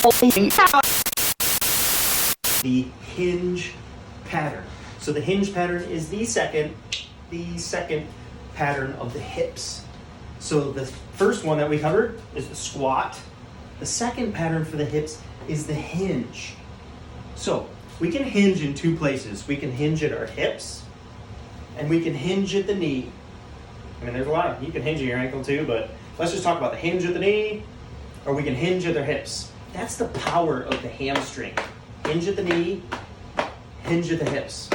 The hinge pattern. So the hinge pattern is the second pattern of the hips. So the first one that we covered is the squat. The second pattern for the hips is the hinge. So we can hinge in two places. We can hinge at our hips and we can hinge at the knee. I mean, there's a lot. You can hinge at your ankle too, but let's just talk about the hinge at the knee, or we can hinge at their hips. That's the power of the hamstring. Hinge at the knee, hinge at the hips.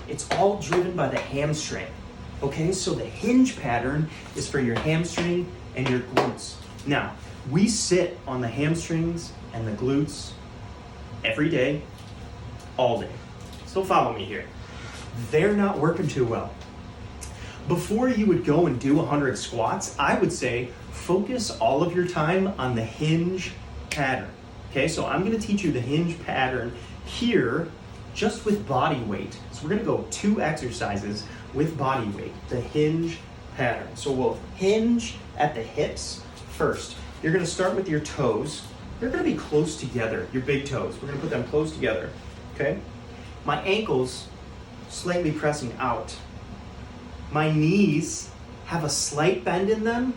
It's all driven by the hamstring. Okay, so the hinge pattern is for your hamstring and your glutes. Now, we sit on the hamstrings and the glutes every day, all day. So follow me here. They're not working too well. Before you would go and do 100 squats, I would say focus all of your time on the hinge pattern. Okay, so I'm gonna teach you the hinge pattern here just with body weight. So we're gonna go 2 exercises with body weight, the hinge pattern. So we'll hinge at the hips first. You're gonna start with your toes. They're gonna be close together, your big toes. We're gonna put them close together, okay? My ankles slightly pressing out. My knees have a slight bend in them,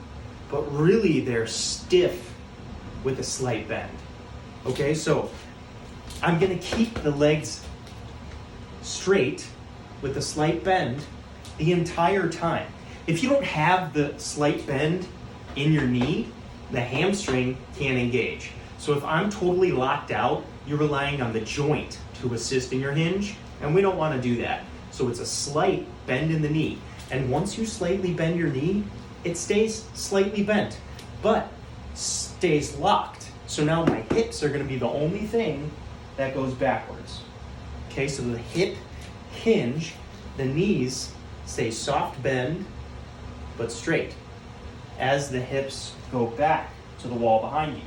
but really they're stiff with a slight bend. Okay, so I'm gonna keep the legs straight with a slight bend the entire time. If you don't have the slight bend in your knee, the hamstring can't engage. So if I'm totally locked out, you're relying on the joint to assist in your hinge, and we don't want to do that. So it's a slight bend in the knee. And once you slightly bend your knee, it stays slightly bent, but stays locked. So now my hips are gonna be the only thing that goes backwards. Okay, so the hip hinge, the knees stay soft bend, but straight as the hips go back to the wall behind you.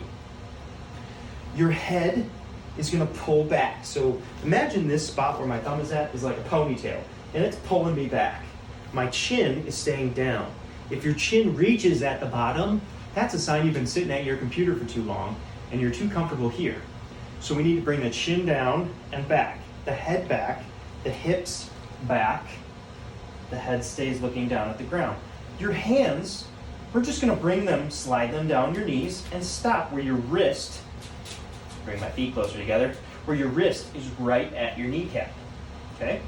Your head is gonna pull back. So imagine this spot where my thumb is at is like a ponytail, and it's pulling me back. My chin is staying down. If your chin reaches at the bottom, that's a sign you've been sitting at your computer for too long and you're too comfortable here. So we need to bring the chin down and back, the head back, the hips back, the head stays looking down at the ground. Your hands, we're just gonna bring them, slide them down your knees and stop where your wrist, bring my feet closer together, where your wrist is right at your kneecap, okay?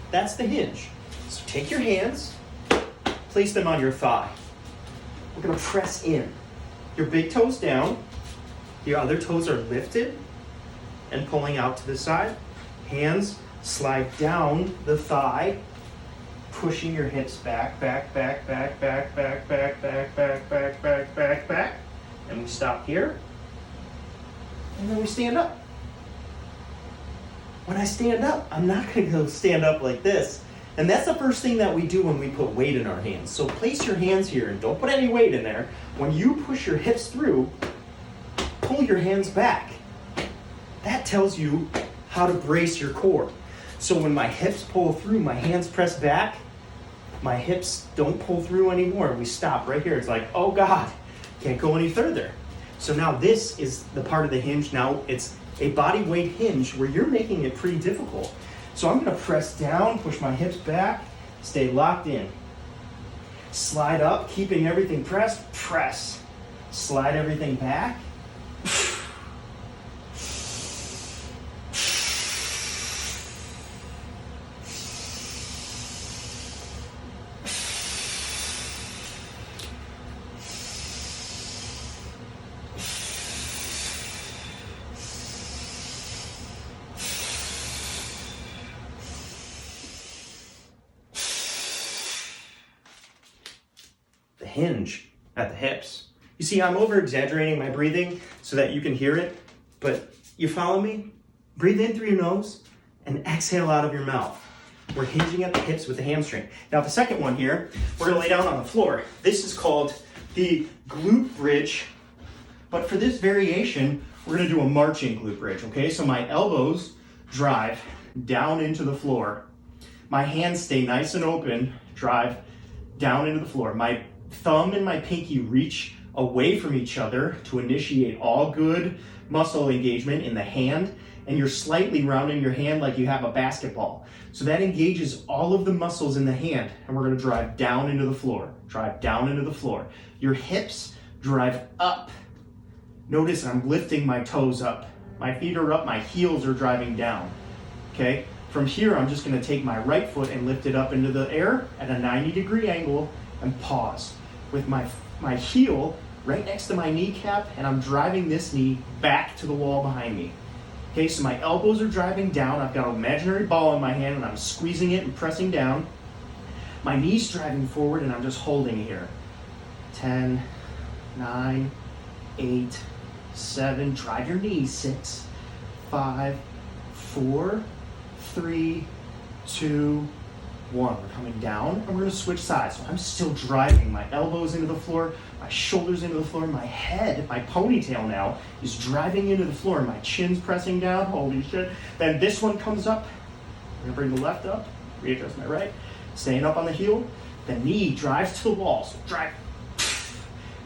That's the hinge. So take your hands, place them on your thigh. We're gonna press in. Your big toes down, your other toes are lifted and pulling out to the side. Hands slide down the thigh, pushing your hips back, back, back, back, back, back, back, back, back, back, back, back, back. And we stop here, and then we stand up. When I stand up, I'm not gonna go stand up like this. And that's the first thing that we do when we put weight in our hands. So place your hands here and don't put any weight in there. When you push your hips through, pull your hands back. That tells you how to brace your core. So when my hips pull through, my hands press back, my hips don't pull through anymore. We stop right here. It's like, oh God, can't go any further. So now this is the part of the hinge. Now it's a body weight hinge where you're making it pretty difficult. So I'm gonna press down, push my hips back, stay locked in. Slide up, keeping everything pressed, press. Slide everything back. Hinge at the hips. You see, I'm over exaggerating my breathing so that you can hear it, but you follow me? Breathe in through your nose and exhale out of your mouth. We're hinging at the hips with the hamstring. Now the second one here, we're gonna lay down on the floor. This is called the glute bridge, but for this variation, we're gonna do a marching glute bridge, okay? So my elbows drive down into the floor. My hands stay nice and open, drive down into the floor. My thumb and my pinky reach away from each other to initiate all good muscle engagement in the hand, and you're slightly rounding your hand like you have a basketball. So that engages all of the muscles in the hand, and we're gonna drive down into the floor. Drive down into the floor. Your hips drive up. Notice I'm lifting my toes up. My feet are up, my heels are driving down, okay? From here, I'm just gonna take my right foot and lift it up into the air at a 90-degree angle and pause. With my heel right next to my kneecap, and I'm driving this knee back to the wall behind me. Okay, so my elbows are driving down. I've got an imaginary ball in my hand and I'm squeezing it and pressing down. My knee's driving forward and I'm just holding here. 10, 9, 8, 7, drive your knees, 6, 5, 4, 3, 2, 1. We're coming down and we're gonna switch sides. So I'm still driving my elbows into the floor, my shoulders into the floor, my head, my ponytail now is driving into the floor, my chin's pressing down, holy shit. Then this one comes up, I'm gonna bring the left up, readjust my right, staying up on the heel, the knee drives to the wall, so drive.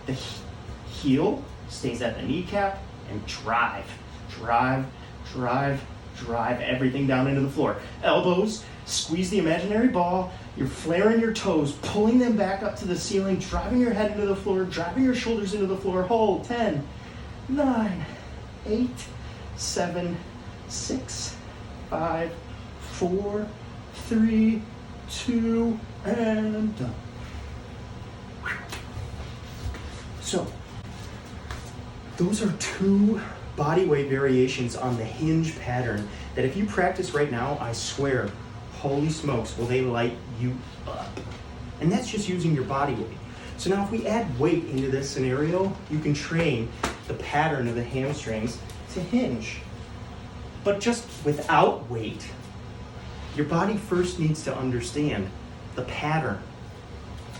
The heel stays at the kneecap and drive, drive, drive, drive everything down into the floor. Elbows, squeeze the imaginary ball, you're flaring your toes, pulling them back up to the ceiling, driving your head into the floor, driving your shoulders into the floor. Hold, 10, 9, 8, 7, 6, 5, 4, 3, 2, and done. So, those are 2 body weight variations on the hinge pattern that if you practice right now, I swear, holy smokes, will they light you up. And that's just using your body weight. So now if we add weight into this scenario, you can train the pattern of the hamstrings to hinge. But just without weight, your body first needs to understand the pattern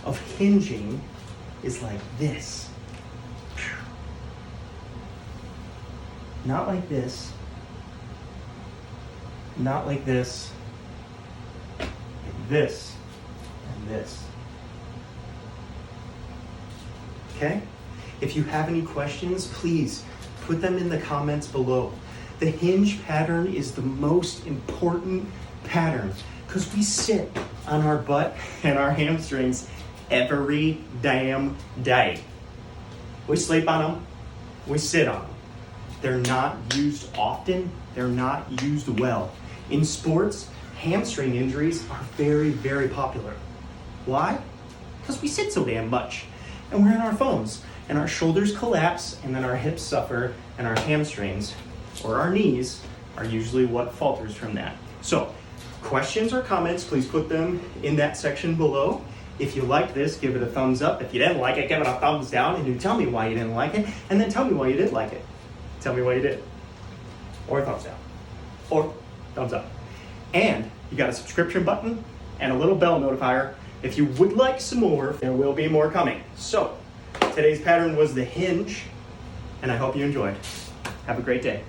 of hinging is like this. Not like this, not like this, like this, and this. Okay? If you have any questions, please put them in the comments below. The hinge pattern is the most important pattern because we sit on our butt and our hamstrings every damn day. We sleep on them, we sit on them. They're not used often, they're not used well. In sports, hamstring injuries are very, very popular. Why? Because we sit so damn much and we're on our phones and our shoulders collapse and then our hips suffer and our hamstrings or our knees are usually what falters from that. So, questions or comments, please put them in that section below. If you liked this, give it a thumbs up. If you didn't like it, give it a thumbs down and you tell me why you didn't like it and then tell me why you did like it. Tell me why you did. Or a thumbs down. Or thumbs up. And you got a subscription button and a little bell notifier. If you would like some more, there will be more coming. So, today's pattern was the hinge, and I hope you enjoyed. Have a great day.